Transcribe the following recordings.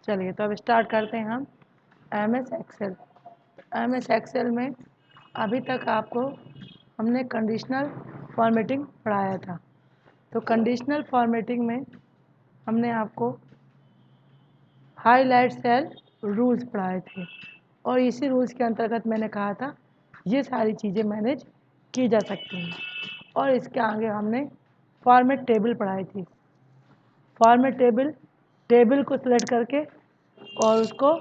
चलिए तो अब स्टार्ट करते हैं हम MS एक्सेल। MS एक्सेल में अभी तक आपको हमने कंडीशनल फॉर्मेटिंग पढ़ाया था। तो कंडीशनल फॉर्मेटिंग में हमने आपको हाईलाइट सेल रूल्स पढ़ाए थे और इसी रूल्स के अंतर्गत मैंने कहा था ये सारी चीज़ें मैनेज की जा सकती हैं। और इसके आगे हमने फॉर्मेट टेबल पढ़ाई थी। फॉर्मेट टेबल को सिलेक्ट करके और उसको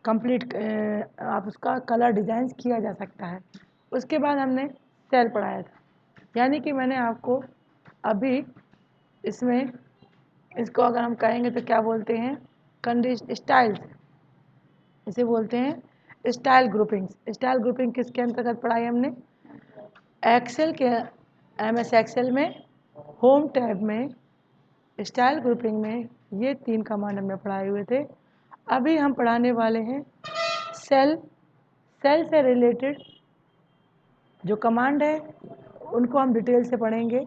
कंप्लीट आप उसका कलर डिज़ाइन किया जा सकता है। उसके बाद हमने सेल पढ़ाया था, यानी कि मैंने आपको अभी इसमें इसको अगर हम कहेंगे तो क्या बोलते हैं, स्टाइल्स, इसे बोलते हैं स्टाइल ग्रुपिंग्स। स्टाइल ग्रुपिंग किसके अंतर्गत पढ़ाई हमने, एक्सेल के MS एक्सेल में होम टैब में स्टाइल ग्रुपिंग में ये 3 कमांड हमने पढ़ाए हुए थे। अभी हम पढ़ाने वाले हैं सेल से रिलेटेड जो कमांड है उनको हम डिटेल से पढ़ेंगे।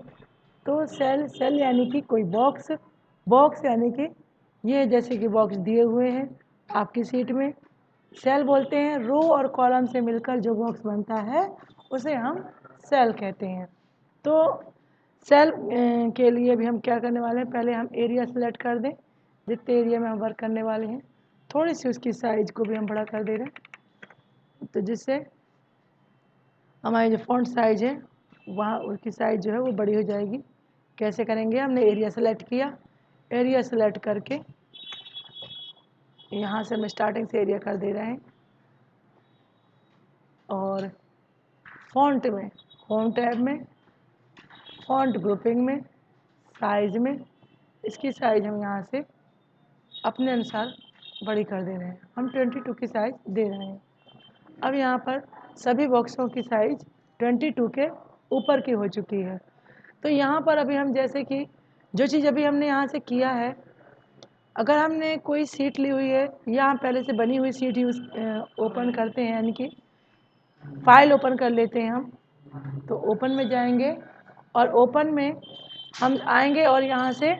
तो सेल यानी कि कोई बॉक्स यानी कि ये जैसे कि बॉक्स दिए हुए हैं आपकी सीट में। सेल बोलते हैं रो और कॉलम से मिलकर जो बॉक्स बनता है उसे हम सेल कहते हैं। तो सेल के लिए भी हम क्या करने वाले हैं, पहले हम एरिया सेलेक्ट कर दें जितने एरिया में हम वर्क करने वाले हैं। थोड़ी सी उसकी साइज को भी हम बड़ा कर दे रहे हैं तो जिससे हमारी जो फॉन्ट साइज़ है वहाँ उसकी साइज़ जो है वो बड़ी हो जाएगी। कैसे करेंगे, हमने एरिया सेलेक्ट किया, एरिया सेलेक्ट करके यहाँ से हम स्टार्टिंग से एरिया कर दे रहे हैं और फॉन्ट में होम टैब में फॉन्ट ग्रुपिंग में साइज़ में इसकी साइज़ हम यहाँ से अपने अनुसार बड़ी कर दे रहे हैं। हम 22 की साइज़ दे रहे हैं। अब यहाँ पर सभी बॉक्सों की साइज़ 22 के ऊपर की हो चुकी है। तो यहाँ पर अभी हम जैसे कि जो चीज़ अभी हमने यहाँ से किया है, अगर हमने कोई सीट ली हुई है या हम पहले से बनी हुई सीट यूज़ ओपन करते हैं, यानी कि फाइल ओपन कर लेते हैं हम, तो ओपन में जाएंगे और ओपन में हम आएंगे और यहाँ से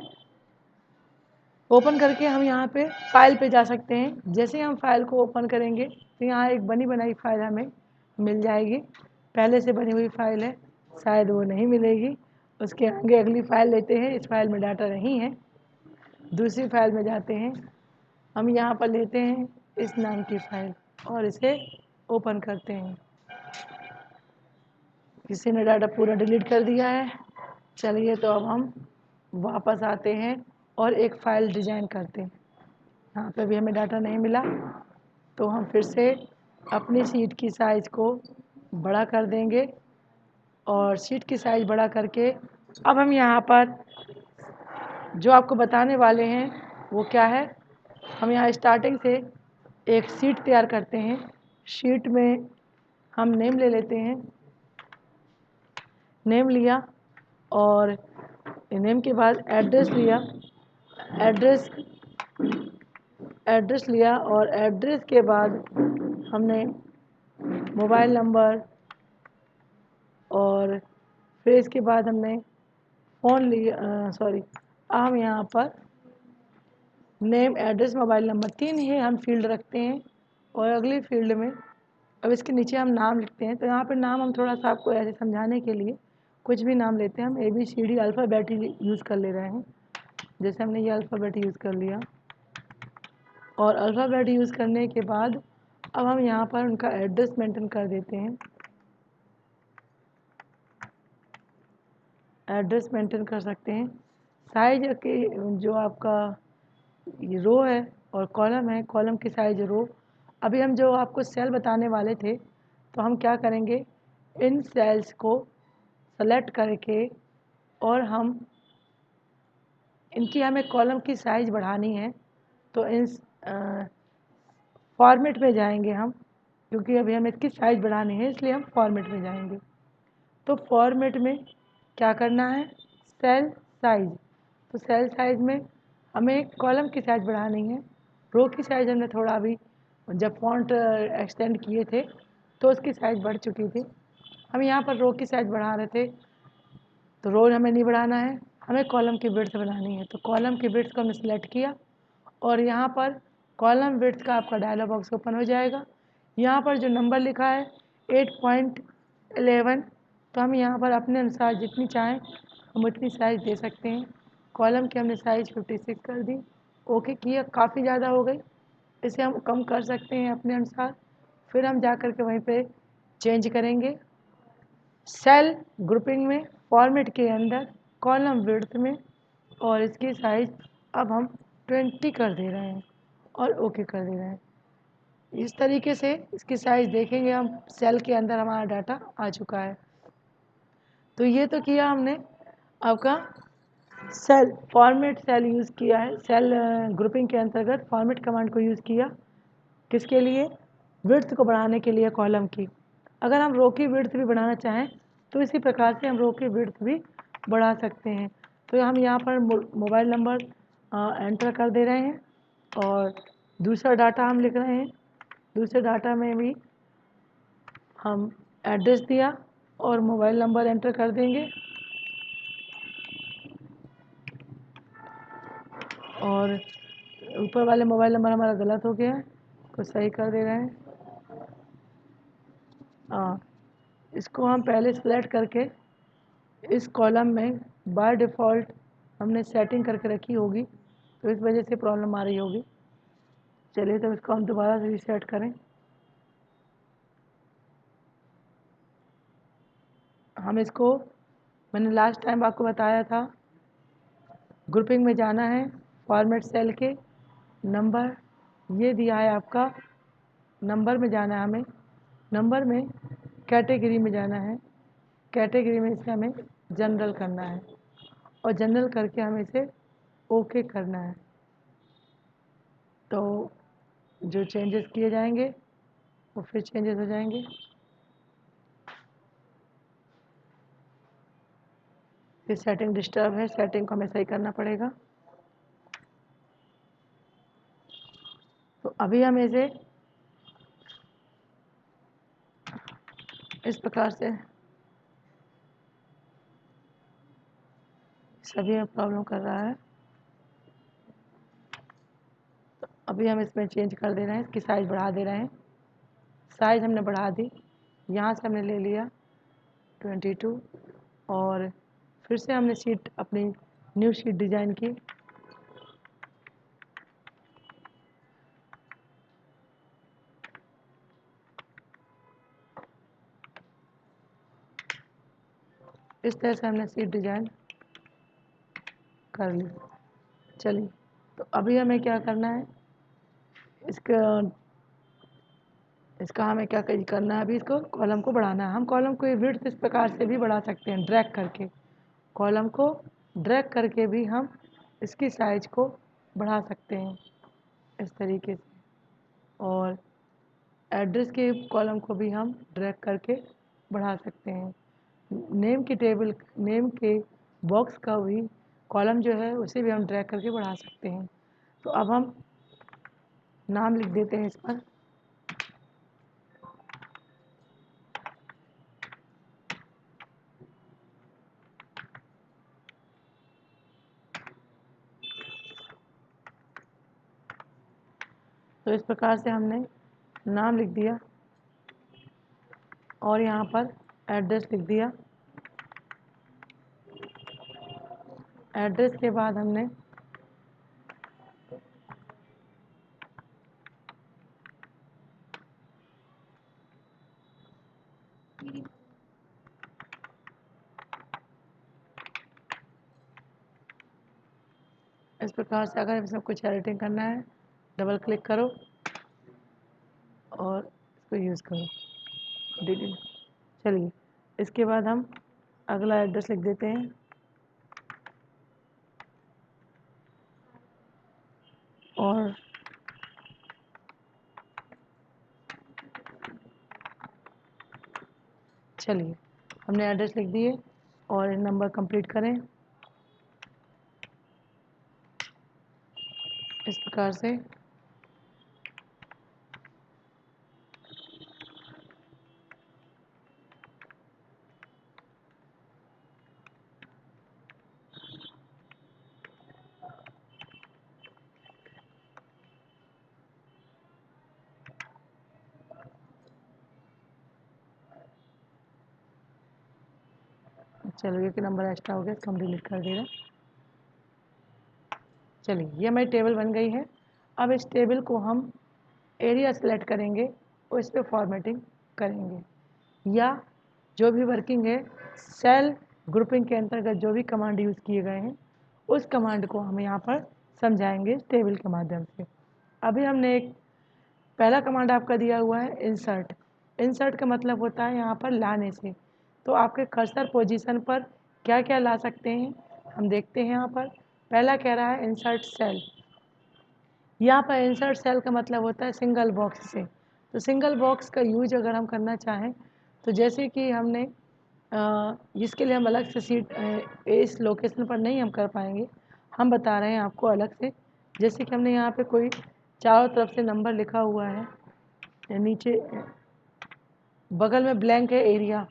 ओपन करके हम यहाँ पे फाइल पे जा सकते हैं। जैसे हम फाइल को ओपन करेंगे तो यहाँ एक बनी बनाई फाइल हमें मिल जाएगी। पहले से बनी हुई फाइल है, शायद वो नहीं मिलेगी। उसके आगे अगली फाइल लेते हैं, इस फाइल में डाटा नहीं है, दूसरी फाइल में जाते हैं। हम यहाँ पर लेते हैं इस नाम की फाइल और इसे ओपन करते हैं। किसी ने डाटा पूरा डिलीट कर दिया है। चलिए तो अब हम वापस आते हैं और एक फ़ाइल डिज़ाइन करते हैं। यहाँ पे भी हमें डाटा नहीं मिला तो हम फिर से अपनी सीट की साइज़ को बड़ा कर देंगे और सीट की साइज़ बड़ा करके अब हम यहाँ पर जो आपको बताने वाले हैं वो क्या है, हम यहाँ स्टार्टिंग से एक सीट तैयार करते हैं। शीट में हम नेम ले लेते हैं, नेम लिया और नेम के बाद एड्रेस लिया, एड्रेस लिया और एड्रेस के बाद हमने मोबाइल नंबर और फिर इसके बाद हमने फ़ोन लिया, हम यहाँ पर नेम एड्रेस मोबाइल नंबर 3 ही हम फील्ड रखते हैं और अगली फील्ड में अब इसके नीचे हम नाम लिखते हैं। तो यहाँ पर नाम हम थोड़ा सा आपको ऐसे समझाने के लिए कुछ भी नाम लेते हैं। हम ABCD अल्फ़ाबेट यूज़ कर ले रहे हैं। जैसे हमने ये अल्फ़ाबेट यूज़ कर लिया और अल्फ़ाबेट यूज़ करने के बाद अब हम यहाँ पर उनका एड्रेस मेंशन कर देते हैं। एड्रेस मेंशन कर सकते हैं। साइज के जो आपका ये रो है और कॉलम है, कॉलम की साइज रो। अभी हम जो आपको सेल बताने वाले थे तो हम क्या करेंगे, इन सेल्स को सेलेक्ट करके और हम इनकी हमें कॉलम की साइज़ बढ़ानी है तो इन फॉर्मेट में जाएंगे हम, क्योंकि अभी हमें इसकी साइज़ बढ़ानी है इसलिए हम फॉर्मेट में जाएंगे। तो फॉर्मेट में क्या करना है, सेल साइज़। तो सेल साइज़ में हमें कॉलम की साइज़ बढ़ानी है। रो की साइज़ हमने थोड़ा अभी जब फॉन्ट एक्सटेंड किए थे तो उसकी साइज़ बढ़ चुकी थी। हम यहाँ पर रो की साइज़ बढ़ा रहे थे तो रो हमें नहीं बढ़ाना है, हमें कॉलम की विड्थ बढ़ानी है। तो कॉलम की विड्थ को हमने सेलेक्ट किया और यहाँ पर कॉलम विड्थ का आपका डायलॉग बॉक्स ओपन हो जाएगा। यहाँ पर जो नंबर लिखा है 8.11, तो हम यहाँ पर अपने अनुसार जितनी चाहें हम उतनी साइज़ दे सकते हैं। कॉलम की हमने साइज़ 56 कर दी, ओके किया। काफ़ी ज़्यादा हो गई, इसे हम कम कर सकते हैं अपने अनुसार। फिर हम जा कर के वहीं पे चेंज करेंगे सेल ग्रुपिंग में, फॉर्मेट के अंदर, कॉलम विड्थ में, और इसकी साइज़ अब हम 20 कर दे रहे हैं और ओके कर दे रहे हैं। इस तरीके से इसकी साइज़ देखेंगे हम, सेल के अंदर हमारा डाटा आ चुका है। तो ये तो किया हमने आपका सेल फॉर्मेट सेल यूज़ किया है, सेल ग्रुपिंग के अंतर्गत फॉर्मेट कमांड को यूज़ किया। किसके लिए? विड्थ को बढ़ाने के लिए कॉलम की। अगर हम रो की विड्थ भी बढ़ाना चाहें तो इसी प्रकार से हम रो की विड्थ भी बढ़ा सकते हैं। तो हम यहाँ पर मोबाइल नंबर एंटर कर दे रहे हैं और दूसरा डाटा हम लिख रहे हैं। दूसरे डाटा में भी हम एड्रेस दिया और मोबाइल नंबर एंटर कर देंगे और ऊपर वाले मोबाइल नंबर हमारा गलत हो गया है, को सही कर दे रहे हैं। इसको हम पहले सेलेक्ट करके इस कॉलम में बाय डिफ़ॉल्ट हमने सेटिंग करके रखी होगी, तो इस वजह से प्रॉब्लम आ रही होगी। चलिए तो इसको हम दोबारा से रीसेट करें। हम इसको, मैंने लास्ट टाइम आपको बताया था, ग्रुपिंग में जाना है, फॉर्मेट सेल के नंबर ये दिया है आपका, नंबर में जाना है हमें, नंबर में कैटेगरी में जाना है, कैटेगरी में इसे हमें जनरल करना है और जनरल करके हमें इसे ओके करना है। तो जो चेंजेस किए जाएंगे वो फिर चेंजेस हो जाएंगे। फिर सेटिंग डिस्टर्ब है, सेटिंग को हमें सही करना पड़ेगा। तो अभी हम इसे इस प्रकार से, सभी में प्रॉब्लम कर रहा है, तो अभी हम इसमें चेंज कर दे रहे हैं, इसकी साइज़ बढ़ा दे रहे हैं। साइज़ हमने बढ़ा दी, यहाँ से हमने ले लिया 22 और फिर से हमने शीट अपनी न्यू शीट डिज़ाइन की। इस तरह से हमने शीट डिज़ाइन कर ली। चलिए तो अभी हमें क्या करना है, इसका हमें क्या करना है, अभी इसको कॉलम को बढ़ाना है। हम कॉलम को विड्थ इस प्रकार से भी बढ़ा सकते हैं, ड्रैग करके, कॉलम को ड्रैग करके भी हम इसकी साइज को बढ़ा सकते हैं इस तरीके से। और एड्रेस के कॉलम को भी हम ड्रैग करके बढ़ा सकते हैं। नेम की टेबल, नेम के बॉक्स का भी कॉलम जो है उसे भी हम ड्रैग करके बढ़ा सकते हैं। तो अब हम नाम लिख देते हैं इस पर, तो इस प्रकार से हमने नाम लिख दिया और यहाँ पर एड्रेस लिख दिया। एड्रेस के बाद हमने इस प्रकार से, अगर इसमें कुछ एडिटिंग करना है डबल क्लिक करो और इसको यूज़ करो, डिलीट। चलिए इसके बाद हम अगला एड्रेस लिख देते हैं और चलिए हमने एड्रेस लिख दिए और नंबर कंप्लीट करें इस प्रकार से। चलो ये कि नंबर एक्स्ट्रा हो गया, इसको हम डिलीट कर दे रहे हैं। चलिए ये हमारी टेबल बन गई है। अब इस टेबल को हम एरिया सेलेक्ट करेंगे और इस पर फॉर्मेटिंग करेंगे, या जो भी वर्किंग है सेल ग्रुपिंग के अंतर्गत जो भी कमांड यूज़ किए गए हैं उस कमांड को हम यहाँ पर समझाएंगे इस टेबल के माध्यम से। अभी हमने एक पहला कमांड आपका दिया हुआ है इंसर्ट। इंसर्ट का मतलब होता है यहाँ पर लाने से। तो आपके कर्सर पोजीशन पर क्या क्या ला सकते हैं हम देखते हैं। यहाँ पर पहला कह रहा है इंसर्ट सेल। यहाँ पर इंसर्ट सेल का मतलब होता है सिंगल बॉक्स से। तो सिंगल बॉक्स का यूज अगर हम करना चाहें तो जैसे कि हमने इसके लिए हम अलग से सीट इस लोकेशन पर नहीं हम कर पाएंगे, हम बता रहे हैं आपको अलग से। जैसे कि हमने यहाँ पे कोई चारों तरफ से नंबर लिखा हुआ है, नीचे बगल में ब्लैंक है एरिया,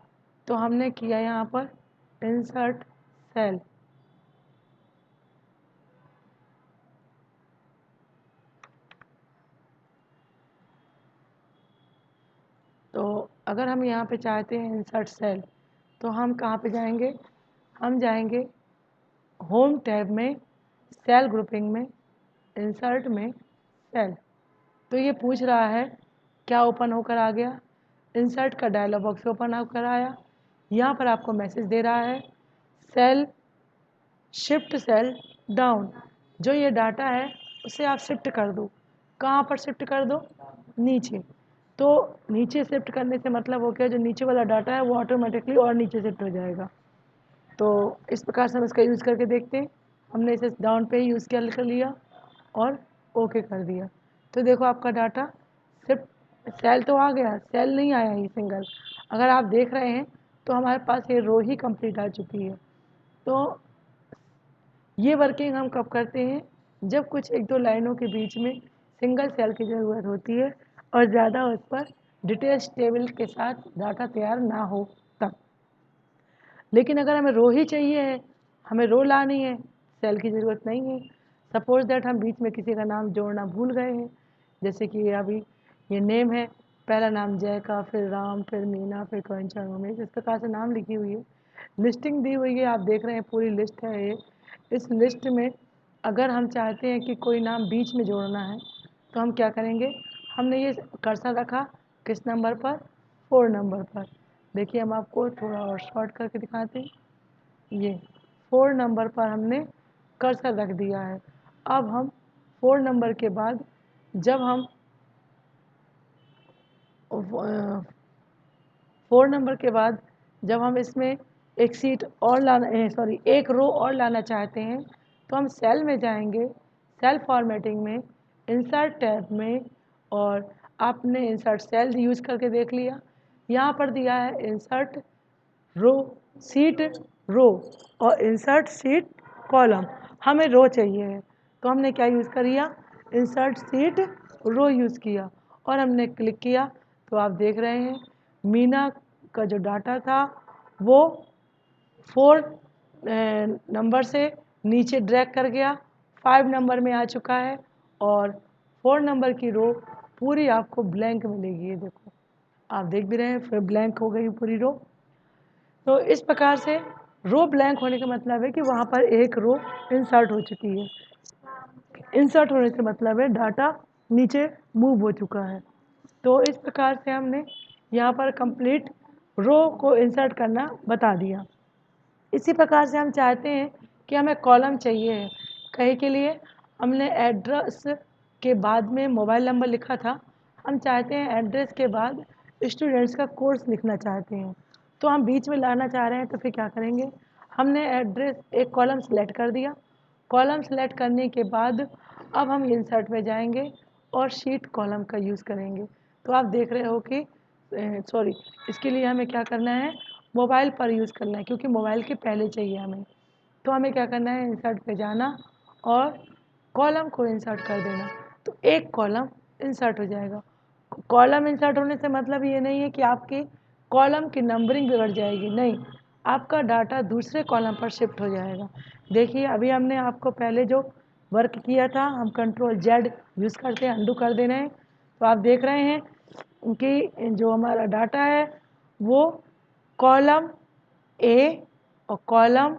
तो हमने किया यहाँ पर इंसर्ट सेल। तो अगर हम यहाँ पे चाहते हैं इंसर्ट सेल तो हम कहाँ पे जाएंगे, हम जाएंगे होम टैब में, सेल ग्रुपिंग में, इंसर्ट में सेल। तो ये पूछ रहा है क्या ओपन होकर आ गया, इंसर्ट का डायलॉग बॉक्स ओपन होकर आया। यहाँ पर आपको मैसेज दे रहा है सेल शिफ्ट सेल डाउन। जो ये डाटा है उसे आप शिफ्ट कर दो। कहाँ पर शिफ्ट कर दो, नीचे। तो नीचे शिफ्ट करने से मतलब हो गया जो नीचे वाला डाटा है वो ऑटोमेटिकली और नीचे शिफ्ट हो जाएगा। तो इस प्रकार से हम इसका यूज़ करके देखते हैं। हमने इसे डाउन पे ही यूज़ कर लिया और ओके कर दिया। तो देखो आपका डाटा शिफ्ट सेल तो आ गया, सेल नहीं आया ये सिंगल। अगर आप देख रहे हैं तो हमारे पास ये रो ही कंप्लीट आ चुकी है। तो ये वर्किंग हम कब करते हैं, जब कुछ एक दो लाइनों के बीच में सिंगल सेल की ज़रूरत होती है और ज़्यादा उस पर डिटेल्स टेबल के साथ डाटा तैयार ना हो तब। लेकिन अगर हमें रो ही चाहिए है, हमें रो लानी है, सेल की ज़रूरत नहीं है। सपोज दैट हम बीच में किसी का नाम जोड़ना भूल गए हैं, जैसे कि अभी ये नेम है, पहला नाम जय का, फिर राम, फिर मीना, फिर कंचन, उमेश, इस प्रकार से नाम लिखी हुई है, लिस्टिंग दी हुई है, आप देख रहे हैं पूरी लिस्ट है ये। इस लिस्ट में अगर हम चाहते हैं कि कोई नाम बीच में जोड़ना है तो हम क्या करेंगे, हमने ये कर्सर रखा किस नंबर पर, 4 नंबर पर। देखिए हम आपको थोड़ा और शॉर्ट करके दिखाते हैं। ये 4 नंबर पर हमने कर्सर रख दिया है। अब हम 4 नंबर के बाद जब हम 4 नंबर के बाद जब हम इसमें एक सीट और लाना सॉरी एक रो और लाना चाहते हैं तो हम सेल में जाएंगे, सेल फॉर्मेटिंग में, इंसर्ट टैब में, और आपने इंसर्ट सेल यूज़ करके देख लिया। यहाँ पर दिया है इंसर्ट रो सीट रो और इंसर्ट सीट कॉलम। हमें रो चाहिए है तो हमने क्या यूज़ किया, इंसर्ट सीट रो यूज़ किया और हमने क्लिक किया। तो आप देख रहे हैं मीना का जो डाटा था वो 4 नंबर से नीचे ड्रैग कर गया, 5 नंबर में आ चुका है और 4 नंबर की रो पूरी आपको ब्लैंक मिलेगी। ये देखो आप देख भी रहे हैं, फिर ब्लैंक हो गई पूरी रो। तो इस प्रकार से रो ब्लैंक होने का मतलब है कि वहाँ पर एक रो इंसर्ट हो चुकी है। इंसर्ट होने से मतलब है डाटा नीचे मूव हो चुका है। तो इस प्रकार से हमने यहाँ पर कंप्लीट रो को इंसर्ट करना बता दिया। इसी प्रकार से हम चाहते हैं कि हमें कॉलम चाहिए है। कहीं के लिए हमने एड्रेस के बाद में मोबाइल नंबर लिखा था, हम चाहते हैं एड्रेस के बाद स्टूडेंट्स का कोर्स लिखना चाहते हैं, तो हम बीच में लाना चाह रहे हैं तो फिर क्या करेंगे, हमने एड्रेस एक कॉलम सेलेक्ट कर दिया। कॉलम सेलेक्ट करने के बाद अब हम इंसर्ट में जाएंगे और शीट कॉलम का यूज़ करेंगे। तो आप देख रहे हो कि सॉरी इसके लिए हमें क्या करना है, मोबाइल पर यूज़ करना है क्योंकि मोबाइल के पहले चाहिए हमें। तो हमें क्या करना है, इंसर्ट पे जाना और कॉलम को इंसर्ट कर देना, तो एक कॉलम इंसर्ट हो जाएगा। कॉलम इंसर्ट होने से मतलब ये नहीं है कि आपकी कॉलम की नंबरिंग बिगड़ जाएगी, नहीं, आपका डाटा दूसरे कॉलम पर शिफ्ट हो जाएगा। देखिए अभी हमने आपको पहले जो वर्क किया था, हम कंट्रोल जेड यूज़ करते हैं, अंडू कर दे रहे हैं, तो आप देख रहे हैं कि जो हमारा डाटा है वो कॉलम ए और कॉलम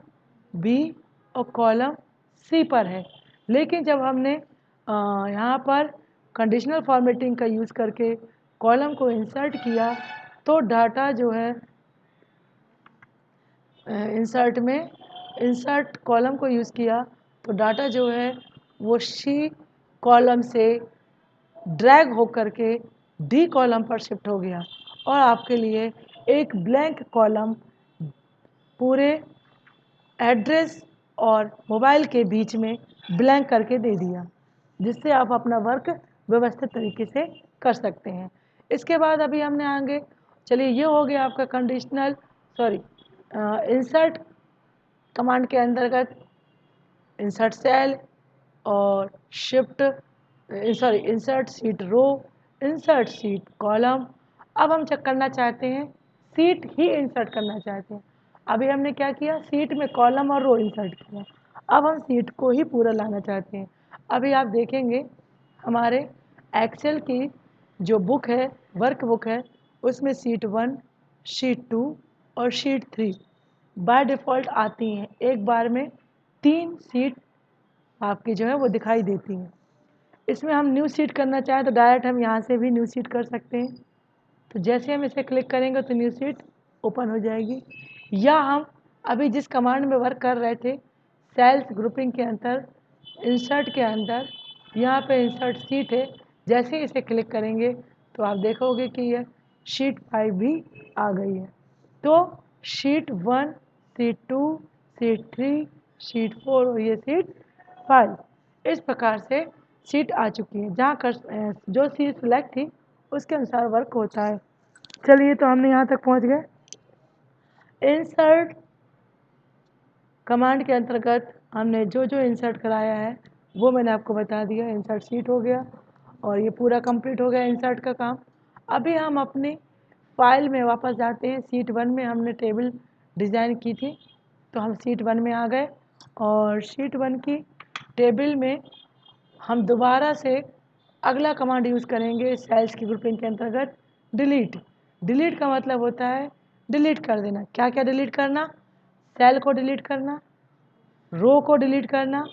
बी और कॉलम सी पर है। लेकिन जब हमने यहाँ पर कंडीशनल फॉर्मेटिंग का यूज़ करके कॉलम को इंसर्ट किया तो डाटा जो है इंसर्ट कॉलम को यूज़ किया तो डाटा जो है वो सी कॉलम से ड्रैग होकर के डी कॉलम पर शिफ्ट हो गया और आपके लिए एक ब्लैंक कॉलम पूरे एड्रेस और मोबाइल के बीच में ब्लैंक करके दे दिया, जिससे आप अपना वर्क व्यवस्थित तरीके से कर सकते हैं। इसके बाद अभी हमने आगे चलिए ये हो गया आपका कंडीशनल इंसर्ट कमांड के अंतर्गत इंसर्ट सेल और शिफ्ट इंसर्ट सीट रो, इंसर्ट सीट कॉलम। अब हम चेक करना चाहते हैं सीट ही इंसर्ट करना चाहते हैं। अभी हमने क्या किया, सीट में कॉलम और रो इंसर्ट किया, अब हम सीट को ही पूरा लाना चाहते हैं। अभी आप देखेंगे हमारे एक्सेल की जो बुक है, वर्क बुक है, उसमें शीट 1, शीट 2 और शीट 3 बाय डिफ़ॉल्ट आती हैं। एक बार में 3 शीट आपकी जो है वो दिखाई देती हैं। इसमें हम न्यू शीट करना चाहें तो डायरेक्ट हम यहाँ से भी न्यू शीट कर सकते हैं। तो जैसे हम इसे क्लिक करेंगे तो न्यू शीट ओपन हो जाएगी। या हम अभी जिस कमांड में वर्क कर रहे थे सेल्स ग्रुपिंग के अंदर इंसर्ट के अंदर यहाँ पे इंसर्ट शीट है, जैसे इसे क्लिक करेंगे तो आप देखोगे कि यह शीट 5 भी आ गई है। तो शीट 1, शीट 2, शीट 3, शीट 4 और ये शीट 5 इस प्रकार से शीट आ चुकी है। जहाँ जो शीट सिलेक्ट थी उसके अनुसार वर्क होता है। चलिए तो हमने यहाँ तक पहुँच गए। इंसर्ट कमांड के अंतर्गत हमने जो जो इंसर्ट कराया है वो मैंने आपको बता दिया। इंसर्ट शीट हो गया और ये पूरा कंप्लीट हो गया इंसर्ट का काम। अभी हम अपनी फाइल में वापस जाते हैं। शीट 1 में हमने टेबल डिज़ाइन की थी तो हम शीट 1 में आ गए और शीट 1 की टेबल में हम दोबारा से अगला कमांड यूज़ करेंगे सेल्स की ग्रुपिंग के अंतर्गत डिलीट। डिलीट का मतलब होता है डिलीट कर देना। क्या क्या डिलीट करना, सेल को डिलीट करना, रो को डिलीट करना,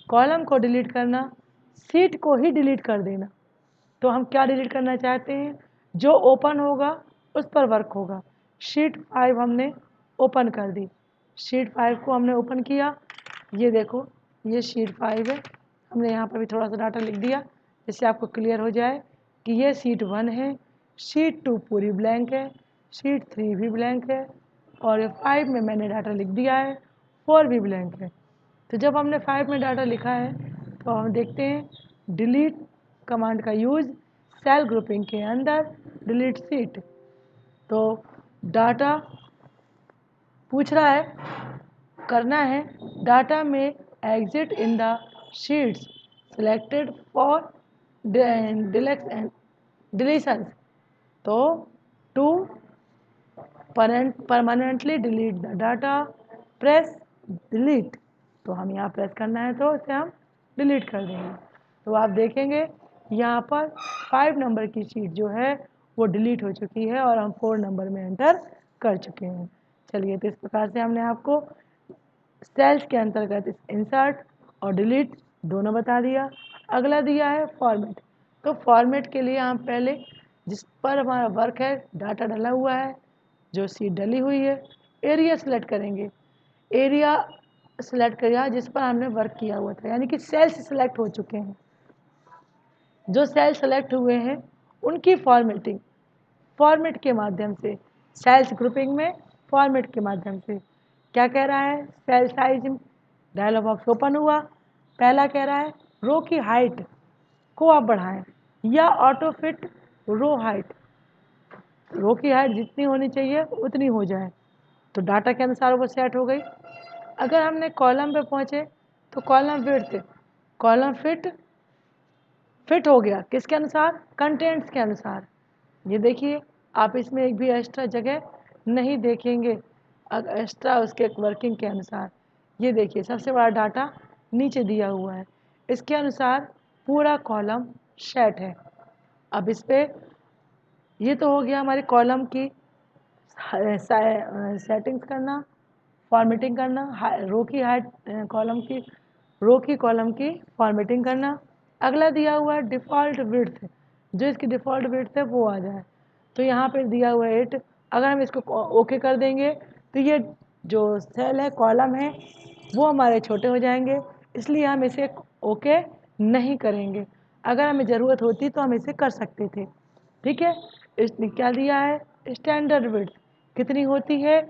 कॉलम को डिलीट करना, शीट को ही डिलीट कर देना। तो हम क्या डिलीट करना चाहते हैं, जो ओपन होगा उस पर वर्क होगा। शीट 5 हमने ओपन कर दी, शीट 5 को हमने ओपन किया। ये देखो ये शीट 5 है। हमने यहाँ पर भी थोड़ा सा डाटा लिख दिया जिससे आपको क्लियर हो जाए कि ये शीट 1 है, शीट 2 पूरी ब्लैंक है, शीट 3 भी ब्लैंक है और ये 5 में मैंने डाटा लिख दिया है, 4 भी ब्लैंक है। तो जब हमने 5 में डाटा लिखा है तो हम देखते हैं डिलीट कमांड का यूज़ सेल ग्रुपिंग के अंदर डिलीट शीट। तो डाटा पूछ रहा है, करना है डाटा में exit in the sheets selected for deletions. तो to permanently delete the data press delete. तो हम यहाँ प्रेस करना है तो इसे हम डिलीट कर देंगे। तो आप देखेंगे यहाँ पर 5 नंबर की शीट जो है वो डिलीट हो चुकी है और हम 4 नंबर में एंटर कर चुके हैं। चलिए तो इस प्रकार से हमने आपको सेल्स के अंतर्गत इंसर्ट और डिलीट दोनों बता दिया। अगला दिया है फॉर्मेट। तो फॉर्मेट के लिए हम पहले जिस पर हमारा वर्क है डाटा डला हुआ है, जो शीट डली हुई है, एरिया सेलेक्ट करेंगे। एरिया सेलेक्ट किया जिस पर हमने वर्क किया हुआ था, यानी कि सेल्स सेलेक्ट हो चुके हैं। जो सेल सेलेक्ट हुए हैं उनकी फॉर्मेटिंग फॉर्मेट के माध्यम से, सेल्स ग्रुपिंग में फॉर्मेट के माध्यम से। क्या कह रहा है, cell size dialogue box open हुआ। पहला कह रहा है रो की हाइट को आप बढ़ाएं या ऑटो फिट रो हाइट। रो की हाइट जितनी होनी चाहिए उतनी हो जाए, तो डाटा के अनुसार वो सेट हो गई। अगर हमने कॉलम पे पहुँचे तो कॉलम फिट हो गया किसके अनुसार, कंटेंट्स के अनुसार। ये देखिए आप इसमें एक भी एक्स्ट्रा जगह नहीं देखेंगे एक्स्ट्रा उसके वर्किंग के अनुसार। ये देखिए सबसे बड़ा डाटा नीचे दिया हुआ है, इसके अनुसार पूरा कॉलम सेट है। अब इस पर ये तो हो गया हमारे कॉलम की सेटिंग्स करना, फॉर्मेटिंग करना, रो की हाइट कॉलम की रो की कॉलम की फॉर्मेटिंग करना। अगला दिया हुआ है डिफ़ॉल्ट विड्थ, जो इसकी डिफ़ॉल्ट विड्थ है वो आ जाए। तो यहाँ पे दिया हुआ है 8, अगर हम इसको ओके कर देंगे तो ये जो सेल है कॉलम है वो हमारे छोटे हो जाएंगे, इसलिए हम इसे ओके नहीं करेंगे। अगर हमें ज़रूरत होती तो हम इसे कर सकते थे। ठीक है, इसने क्या दिया है, स्टैंडर्ड विड्थ कितनी होती है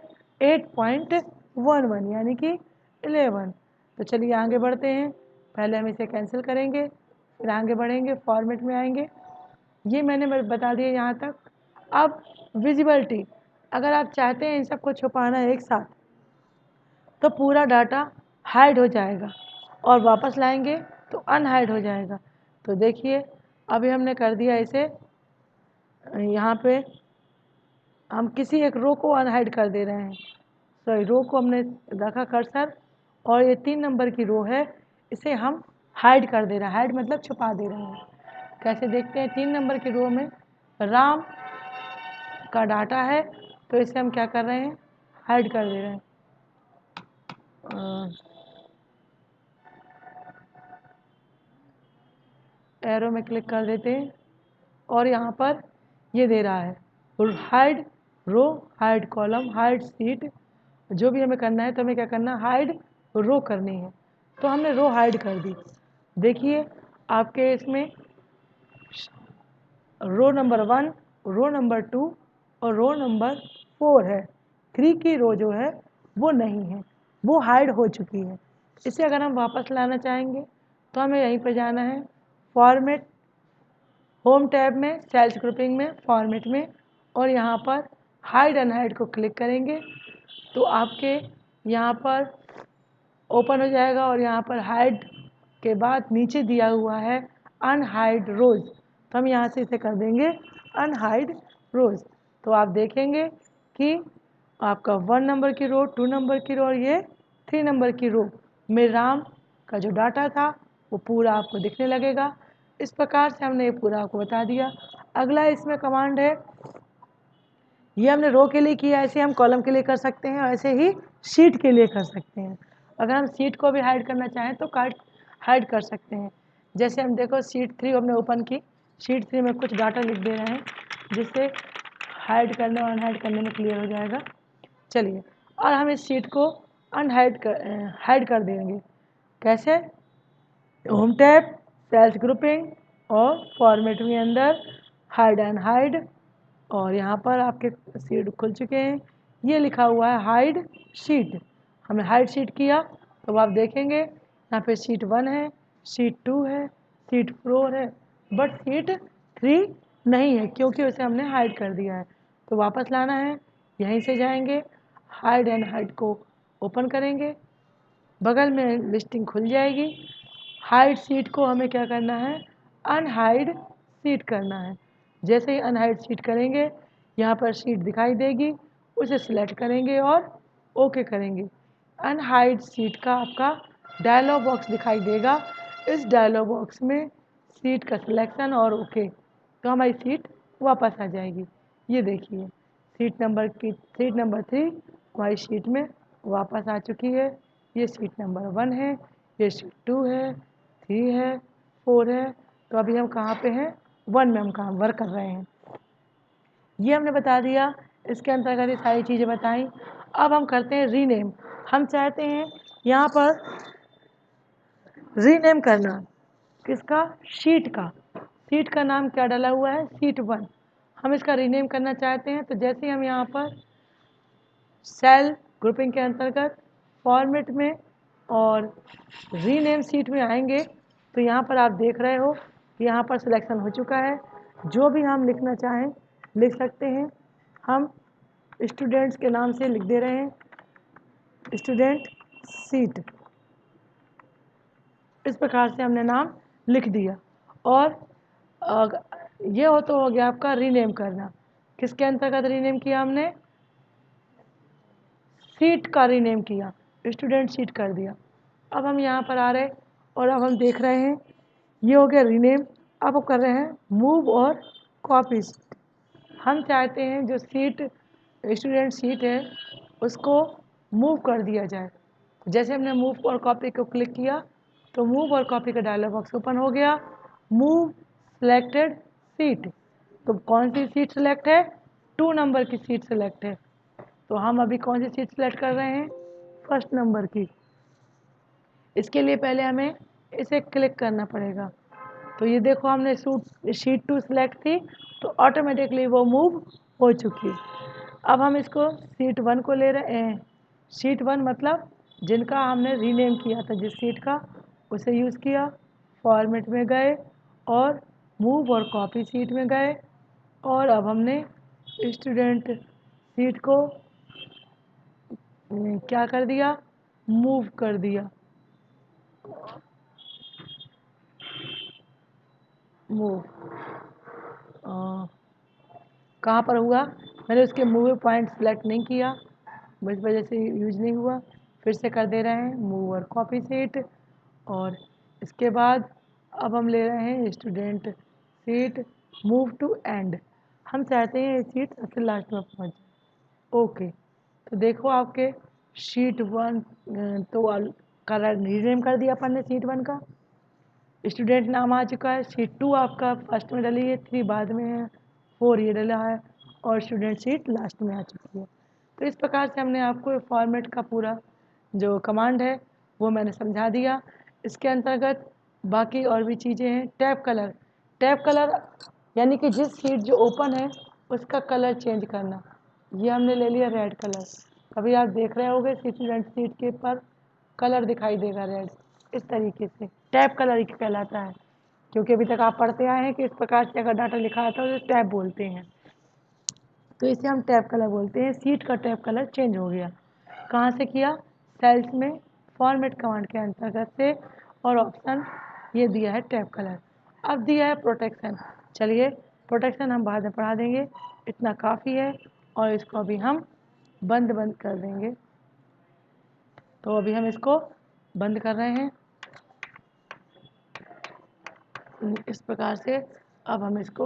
8.11 यानी कि 11। तो चलिए आगे बढ़ते हैं, पहले हम इसे कैंसिल करेंगे फिर आगे बढ़ेंगे, फॉर्मेट में आएंगे। ये मैंने बता दिया यहाँ तक। अब विजिबिलिटी, अगर आप चाहते हैं इन सबको छुपाना एक साथ तो पूरा डाटा हाइड हो जाएगा और वापस लाएंगे तो अनहाइड हो जाएगा। तो देखिए अभी हमने कर दिया इसे, यहाँ पे हम किसी एक रो को अनहाइड कर दे रहे हैं, सॉरी रो को हमने रखा कर्सर और ये 3 नंबर की रो है इसे हम हाइड कर दे रहे हैं, हाइड मतलब छुपा दे रहे हैं। कैसे देखते हैं, 3 नंबर की रो में राम का डाटा है तो इसे हम क्या कर रहे हैं, हाइड कर दे रहे हैं। एरो में क्लिक कर देते हैं और यहाँ पर ये दे रहा है हाइड रो, हाइड कॉलम, हाइड सीट। जो भी हमें करना है तो हमें क्या करना है, हाइड रो करनी है। तो हमने रो हाइड कर दी। देखिए आपके इसमें रो नंबर 1, रो नंबर 2 और रो नंबर 4 है। 3 की रो जो है वो नहीं है, वो हाइड हो चुकी है। इसे अगर हम वापस लाना चाहेंगे तो हमें यहीं पर जाना है, फॉर्मेट, होम टैब में, सेल्स ग्रुपिंग में, फॉर्मेट में, और यहाँ पर हाइड अनहाइड को क्लिक करेंगे तो आपके यहाँ पर ओपन हो जाएगा और यहाँ पर हाइड के बाद नीचे दिया हुआ है अनहाइड रोज। तो हम यहाँ से इसे कर देंगे अनहाइड रोज। तो आप देखेंगे कि आपका 1 नंबर की रो, 2 नंबर की रो और ये 3 नंबर की रो में राम का जो डाटा था वो पूरा आपको दिखने लगेगा। इस प्रकार से हमने ये पूरा आपको बता दिया। अगला इसमें कमांड है, ये हमने रो के लिए किया, ऐसे हम कॉलम के लिए कर सकते हैं और ऐसे ही शीट के लिए कर सकते हैं। अगर हम शीट को भी हाइड करना चाहें तो हाइड कर सकते हैं। जैसे हम देखो शीट 3 हमने ओपन की, शीट 3 में कुछ डाटा लिख दे रहे हैं जिससे हाइड करने और अनहाइड करने में क्लियर हो जाएगा। चलिए, और हम इस शीट को हाइड कर देंगे। कैसे, होम टैब, सेल्स ग्रुपिंग और फॉर्मेट में अंदर हाइड एंड हाइड, और यहाँ पर आपके शीट खुल चुके हैं। ये लिखा हुआ है हाइड शीट, हमने हाइड शीट किया तो आप देखेंगे यहाँ पे शीट 1 है, शीट 2 है, शीट 4 है, बट शीट 3 नहीं है क्योंकि उसे हमने हाइड कर दिया है। तो वापस लाना है, यहीं से जाएंगे, हाइड एंड हाइड को ओपन करेंगे, बगल में लिस्टिंग खुल जाएगी। हाइड शीट को हमें क्या करना है, अनहाइड शीट करना है। जैसे ही अनहाइड शीट करेंगे यहाँ पर शीट दिखाई देगी, उसे सिलेक्ट करेंगे और ओके करेंगे। अनहाइड शीट का आपका डायलॉग बॉक्स दिखाई देगा। इस डायलॉग बॉक्स में शीट का सिलेक्शन और ओके, तो हमारी शीट वापस आ जाएगी। ये देखिए शीट नंबर 3 हमारी शीट में वापस आ चुकी है। ये शीट नंबर 1 है, ये शीट 2 है, 3 है, 4 है। तो अभी हम कहाँ पे हैं, 1 में हम काम वर्क कर रहे हैं। ये हमने बता दिया, इसके अंतर्गत ये सारी चीज़ें बताई। अब हम करते हैं रीनेम। हम चाहते हैं यहाँ पर रीनेम करना, किसका, शीट का। शीट का नाम क्या डाला हुआ है, शीट 1। हम इसका रीनेम करना चाहते हैं तो जैसे हम यहाँ पर सेल ग्रुपिंग के अंतर्गत फॉर्मेट में और रीनेम शीट में आएंगे तो यहाँ पर आप देख रहे हो कि यहाँ पर सिलेक्शन हो चुका है। जो भी हम लिखना चाहें लिख सकते हैं। हम स्टूडेंट्स के नाम से लिख दे रहे हैं, स्टूडेंट सीट। इस प्रकार से हमने नाम लिख दिया। और ये हो गया आपका रीनेम करना। किसके अंतर्गत रीनेम किया हमने, सीट का रीनेम किया, स्टूडेंट सीट कर दिया। अब हम यहाँ पर आ रहे और अब हम देख रहे हैं ये हो गया रीनेम। अब कर रहे हैं मूव और कॉपी। हम चाहते हैं जो सीट स्टूडेंट सीट है उसको मूव कर दिया जाए। जैसे हमने मूव और कॉपी को क्लिक किया तो मूव और कॉपी का डायलॉग बॉक्स ओपन हो गया। मूव सिलेक्टेड सीट, तो कौन सी सीट सिलेक्ट है? 2 नंबर की सीट सिलेक्ट है। तो हम अभी कौन सी सीट सिलेक्ट कर रहे हैं? फर्स्ट नंबर की। इसके लिए पहले हमें इसे क्लिक करना पड़ेगा। तो ये देखो हमने शीट 2 सिलेक्ट थी तो ऑटोमेटिकली वो मूव हो चुकी है। अब हम इसको शीट 1 को ले रहे हैं। शीट 1 मतलब जिनका हमने रीनेम किया था, जिस शीट का उसे यूज़ किया। फॉर्मेट में गए और मूव और कॉपी शीट में गए और अब हमने स्टूडेंट शीट को क्या कर दिया? मूव कर दिया। मूव कहाँ पर हुआ? मैंने उसके मूव पॉइंट सेलेक्ट नहीं किया, इस वजह से यूज नहीं हुआ। फिर से कर दे रहे हैं मूव और कॉपी सीट। और इसके बाद अब हम ले रहे हैं student sheet move to end. हम चाहते हैं ये सीट सबसे लास्ट में पहुंच जाए। ओके, तो देखो आपके शीट 1 तो कलर रीनेम कर दिया अपन ने शीट 1 का। स्टूडेंट नाम आ चुका है। शीट 2 आपका फर्स्ट में डली है, 3 बाद में है, 4 ये डला है और स्टूडेंट शीट लास्ट में आ चुकी है। तो इस प्रकार से हमने आपको फॉर्मेट का पूरा जो कमांड है वो मैंने समझा दिया। इसके अंतर्गत बाकी और भी चीज़ें हैं। टैब कलर, टैब कलर यानी कि जिस शीट जो ओपन है उसका कलर चेंज करना। ये हमने ले लिया रेड कलर। कभी आप देख रहे होंगे स्टूडेंट शीट के पर कलर दिखाई देगा रेड, इस तरीके से टैब कलर ही कहलाता है। क्योंकि अभी तक आप पढ़ते आए हैं कि इस प्रकार से अगर डाटा लिखा आता है तो टैब बोलते हैं, तो इसे हम टैब कलर बोलते हैं। सीट का टैब कलर चेंज हो गया। कहाँ से किया? सेल्स में फॉर्मेट कमांड के अंतर्गत से। और ऑप्शन ये दिया है टैब कलर। अब दिया है प्रोटेक्शन। चलिए प्रोटेक्शन हम बाद में पढ़ा देंगे, इतना काफ़ी है। और इसको अभी हम बंद कर देंगे। तो अभी हम इसको बंद कर रहे हैं इस प्रकार से। अब हम इसको